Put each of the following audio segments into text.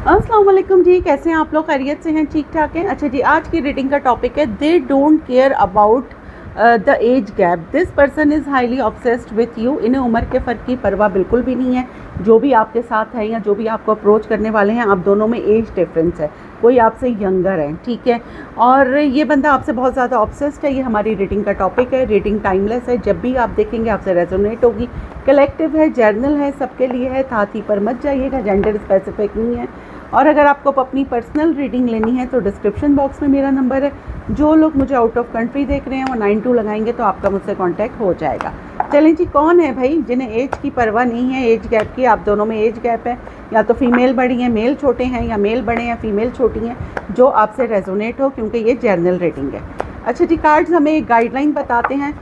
अस्सलाम वालेकुम जी, कैसे हैं आप लोग? खैरियत से हैं? ठीक ठाक हैं? अच्छा जी, आज की रीडिंग का टॉपिक है they don't care about the age gap, this person is highly obsessed with you. इन्हें उम्र के फ़र्क की परवाह बिल्कुल भी नहीं है। जो भी आपके साथ है या जो भी आपको अप्रोच करने वाले हैं, आप दोनों में एज डिफरेंस है, कोई आपसे यंगर है, ठीक है। और ये बंदा आपसे बहुत ज़्यादा ऑब्सेस्ड है। ये हमारी रीडिंग का टॉपिक है। रीडिंग टाइमलेस है, जब भी आप देखेंगे आपसे रेजोनेट होगी। कलेक्टिव है, जर्नल है, सबके लिए है, थाती पर मत जाइएगा, जेंडर स्पेसिफिक नहीं है। और अगर आपको अपनी पर्सनल रीडिंग लेनी है तो डिस्क्रिप्शन बॉक्स में मेरा नंबर है। जो लोग मुझे आउट ऑफ कंट्री देख रहे हैं वो 92 लगाएंगे तो आपका मुझसे कांटेक्ट हो जाएगा। चलें जी, कौन है भाई जिन्हें एज की परवाह नहीं है, एज गैप की? आप दोनों में एज गैप है, या तो फीमेल बड़ी हैं मेल छोटे हैं, या मेल बड़े हैं फीमेल छोटी हैं, जो आपसे रेजोनेट हो, क्योंकि ये जर्नल रीडिंग है। अच्छा जी, कार्ड्स हमें एक गाइडलाइन बताते हैं।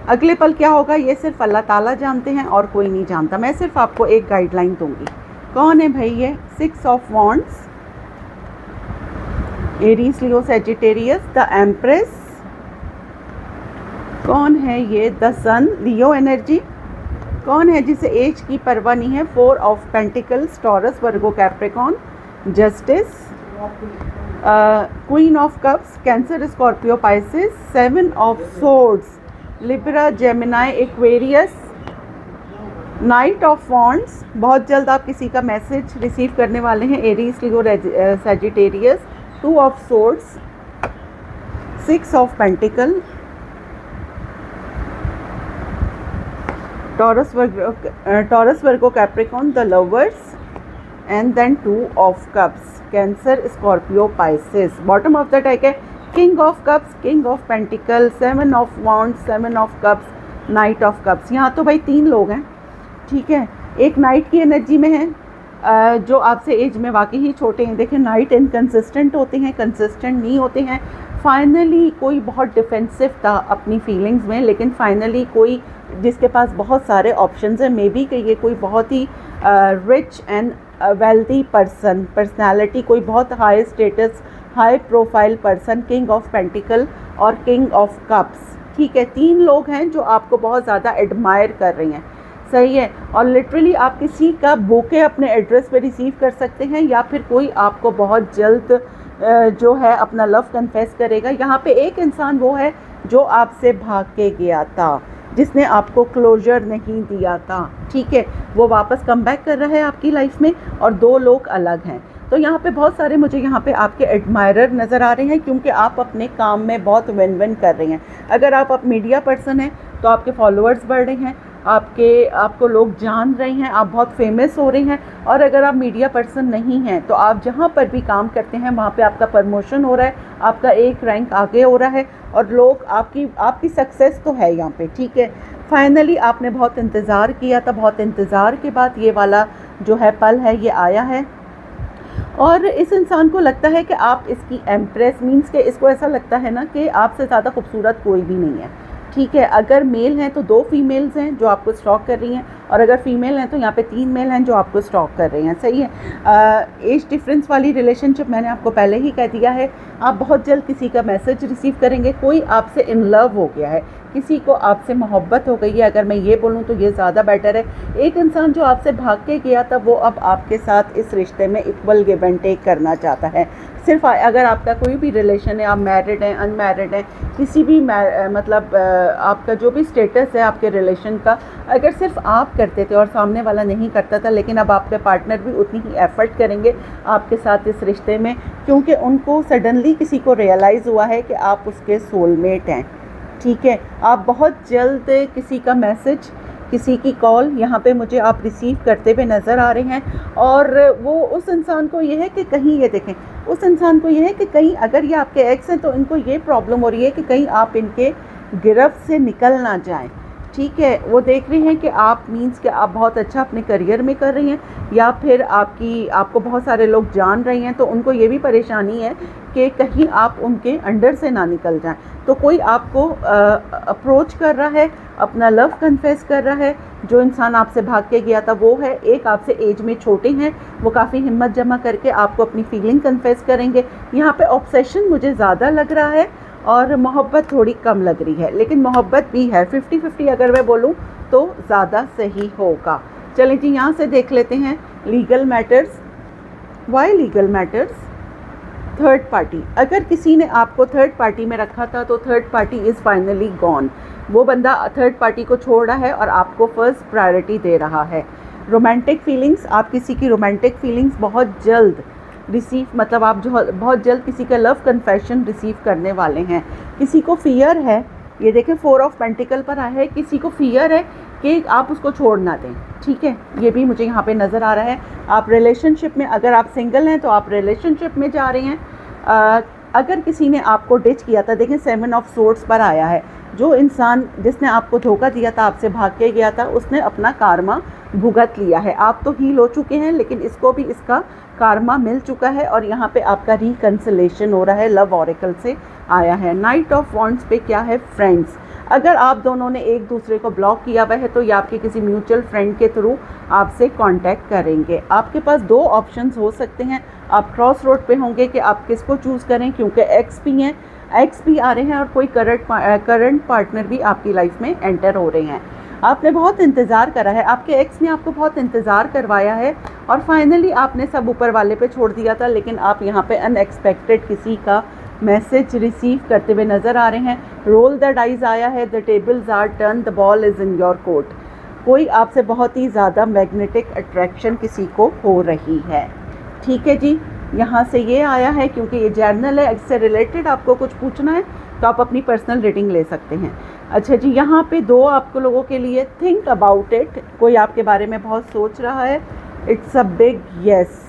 अगले पल क्या होगा ये सिर्फ अल्लाह ताला जानते हैं और कोई नहीं जानता। मैं सिर्फ आपको एक गाइडलाइन दूंगी। कौन है भाई ये? 6 of wands, Aries, Leo, Sagittarius, the empress. कौन है ये? The sun, Leo energy. कौन है जिसे एज की परवाह नहीं है? 4 of pentacles, Taurus, Virgo, Capricorn, justice, queen of cups, Cancer, Scorpio, Pisces, 7 of swords, Libra, Gemini, Aquarius, knight of wands. बहुत जल्द आप किसी का मैसेज रिसीव करने वाले हैं, Aries, Leo, Sagittarius, 2 of swords, 6 of pentacle, Taurus, Virgo, Capricorn, the lovers, and then 2 of cups, Cancer, Scorpio, Pisces. Bottom of the deck है king of cups, king of pentacle, 7 of wands, 7 of cups, knight of cups. यहाँ तो भाई 3 लोग हैं, ठीक है। एक night की एनर्जी में है, जो आपसे एज में वाकई ही छोटे हैं। देखिए, नाइट इनकंसिस्टेंट होते हैं, कंसिस्टेंट नहीं होते हैं। फाइनली कोई बहुत डिफेंसिव था अपनी फीलिंग्स में, लेकिन फाइनली कोई जिसके पास बहुत सारे ऑप्शंस हैं, मे बी कि ये कोई बहुत ही rich and wealthy person, personality, कोई बहुत high status, high profile person, king of pentacle और किंग ऑफ कप्स, ठीक है। 3 लोग हैं जो आपको बहुत ज़्यादा एडमायर कर रही हैं, सही है। और लिटरली आप किसी का बुके अपने एड्रेस पे रिसीव कर सकते हैं, या फिर कोई आपको बहुत जल्द जो है अपना लव कन्फेस करेगा। यहाँ पे एक इंसान वो है जो आपसे भाग के गया था, जिसने आपको क्लोजर नहीं दिया था, ठीक है। वो वापस कम बैक कर रहा है आपकी लाइफ में, और 2 लोग अलग हैं। तो यहाँ पे बहुत सारे मुझे यहाँ पे आपके एडमायरर नज़र आ रहे हैं, क्योंकि आप अपने काम में बहुत विन विन कर रहे हैं। अगर आप मीडिया पर्सन हैं तो आपके फॉलोअर्स बढ़ रहे हैं, आपको लोग जान रहे हैं, आप बहुत फेमस हो रहे हैं। और अगर आप मीडिया पर्सन नहीं हैं तो आप जहाँ पर भी काम करते हैं वहाँ पे आपका प्रमोशन हो रहा है, आपका एक रैंक आगे हो रहा है, और लोग आपकी सक्सेस तो है यहाँ पे, ठीक है। फाइनली आपने बहुत इंतज़ार किया था, बहुत इंतज़ार के बाद ये वाला जो है पल है ये आया है। और इस इंसान को लगता है कि आप इसकी एम्प्रेस, मीन्स के इसको ऐसा लगता है ना कि आपसे ज़्यादा खूबसूरत कोई भी नहीं है, ठीक है। अगर मेल हैं तो 2 फीमेल्स हैं जो आपको स्टॉक कर रही हैं, और अगर फीमेल हैं तो यहाँ पे 3 मेल हैं जो आपको स्टॉक कर रहे हैं, सही है। एज डिफरेंस वाली रिलेशनशिप मैंने आपको पहले ही कह दिया है। आप बहुत जल्द किसी का मैसेज रिसीव करेंगे, कोई आपसे इन लव हो गया है, किसी को आपसे मोहब्बत हो गई है। अगर मैं ये बोलूँ तो ये ज़्यादा बेटर है। एक इंसान जो आपसे भाग के गया था वो अब आपके साथ इस रिश्ते में इक्वल गिव एंड टेक करना चाहता है। सिर्फ अगर आपका कोई भी रिलेशन है, आप मैरिड हैं, अनमैरिड हैं, किसी भी मतलब आपका जो भी स्टेटस है आपके रिलेशन का, अगर सिर्फ आप करते थे और सामने वाला नहीं करता था, लेकिन अब आपके पार्टनर भी उतनी ही एफर्ट करेंगे आपके साथ इस रिश्ते में, क्योंकि उनको सडनली किसी को रियलाइज़ हुआ है कि आप उसके सोलमेट हैं, ठीक है। आप बहुत जल्द किसी का मैसेज, किसी की कॉल यहाँ पे मुझे आप रिसीव करते हुए नज़र आ रहे हैं। और वो उस इंसान को ये है कि कहीं, ये देखें, उस इंसान को ये है कि कहीं अगर ये आपके एक्स हैं तो इनको ये प्रॉब्लम हो रही है कि कहीं आप इनके गिरफ्त से निकल ना जाएं, ठीक है। वो देख रहे हैं कि आप, मीन्स कि आप बहुत अच्छा अपने करियर में कर रही हैं, या फिर आपको बहुत सारे लोग जान रहे हैं, तो उनको ये भी परेशानी है कि कहीं आप उनके अंडर से ना निकल जाएं। तो कोई आपको अप्रोच कर रहा है, अपना लव कन्फेस कर रहा है। जो इंसान आपसे भाग के गया था वो है, एक आपसे एज में छोटे हैं, वो काफ़ी हिम्मत जमा करके आपको अपनी फीलिंग कन्फेस करेंगे। यहाँ पे ऑब्सेशन मुझे ज़्यादा लग रहा है और मोहब्बत थोड़ी कम लग रही है, लेकिन मोहब्बत भी है 50-50 अगर मैं बोलूँ तो ज़्यादा सही होगा। चलें जी, यहाँ से देख लेते हैं legal matters. Why legal matters? Third party, अगर किसी ने आपको थर्ड पार्टी में रखा था तो third party is finally gone. वो बंदा थर्ड पार्टी को छोड़ रहा है और आपको फर्स्ट प्रायोरिटी दे रहा है। रोमांटिक फीलिंग्स, आप किसी की रोमांटिक फीलिंग्स बहुत जल्द रिसीव, मतलब आप जो बहुत जल्द किसी का लव कन्फेशन रिसीव करने वाले हैं। किसी को फियर है, ये देखें 4 ऑफ पेंटिकल पर आया है, किसी को फियर है कि आप उसको छोड़ ना दें, ठीक है, ये भी मुझे यहाँ पे नज़र आ रहा है। आप रिलेशनशिप में, अगर आप सिंगल हैं तो आप रिलेशनशिप में जा रहे हैं। अगर किसी ने आपको डिच किया था, देखें 7 ऑफ सोर्ड्स पर आया है, जो इंसान जिसने आपको धोखा दिया था, आपसे भाग के गया था, उसने अपना कारमा भुगत लिया है। आप तो हील हो चुके हैं लेकिन इसको भी इसका कारमा मिल चुका है और यहाँ पे आपका रिकन्सिलेशन हो रहा है, लव ऑरेकल से आया है। नाइट ऑफ वॉन्ड्स पे क्या है? फ्रेंड्स। अगर आप दोनों ने एक दूसरे को ब्लॉक किया हुआ है तो ये आपके किसी म्यूचुअल फ्रेंड के थ्रू आपसे कांटेक्ट करेंगे। आपके पास 2 ऑप्शंस हो सकते हैं, आप क्रॉस रोड पे होंगे कि आप किसको चूज़ करें, क्योंकि एक्स भी हैं, एक्स भी आ रहे हैं और कोई करंट पार्टनर भी आपकी लाइफ में एंटर हो रहे हैं। आपने बहुत इंतज़ार करा है, आपके एक्स ने आपको बहुत इंतज़ार करवाया है और फाइनली आपने सब ऊपर वाले पे छोड़ दिया था, लेकिन आप यहाँ पे अनएक्सपेक्टेड किसी का मैसेज रिसीव करते हुए नज़र आ रहे हैं। रोल द डाइज आया है, the tables are turn, the ball is in your court. कोई आपसे बहुत ही ज़्यादा मैग्नेटिक अट्रैक्शन किसी को हो रही है, ठीक है जी। यहाँ से ये आया है, क्योंकि ये जर्नल है, इससे रिलेटेड आपको कुछ पूछना है तो आप अपनी पर्सनल रीडिंग ले सकते हैं। अच्छा जी, यहाँ पे 2 आपको लोगों के लिए, थिंक अबाउट इट, कोई आपके बारे में बहुत सोच रहा है, इट्स अ बिग येस।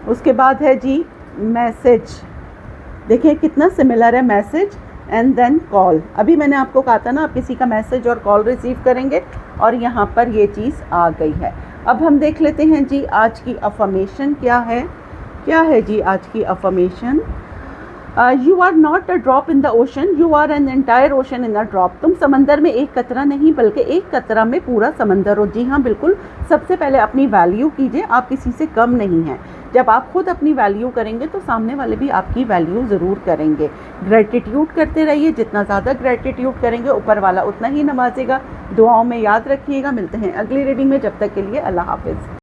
उसके बाद है जी मैसेज, देखिए कितना सिमिलर है, मैसेज एंड देन कॉल। अभी मैंने आपको कहा था ना, आप किसी का मैसेज और कॉल रिसीव करेंगे और यहाँ पर ये चीज़ आ गई है। अब हम देख लेते हैं जी आज की अफर्मेशन क्या है। क्या है जी आज की affirmation? You are not a drop in the ocean, you are an entire ocean in a drop. तुम समंदर में एक कतरा नहीं बल्कि एक कतरा में पूरा समंदर हो। जी हाँ, बिल्कुल। सबसे पहले अपनी वैल्यू कीजिए, आप किसी से कम नहीं हैं। जब आप खुद अपनी वैल्यू करेंगे तो सामने वाले भी आपकी वैल्यू ज़रूर करेंगे। ग्रेटिट्यूड करते रहिए, जितना ज़्यादा ग्रेटिट्यूड करेंगे ऊपर वाला उतना ही नवाजेगा। दुआओं में याद रखिएगा। मिलते हैं अगली रीडिंग में, जब तक के लिए अल्लाह हाफिज़।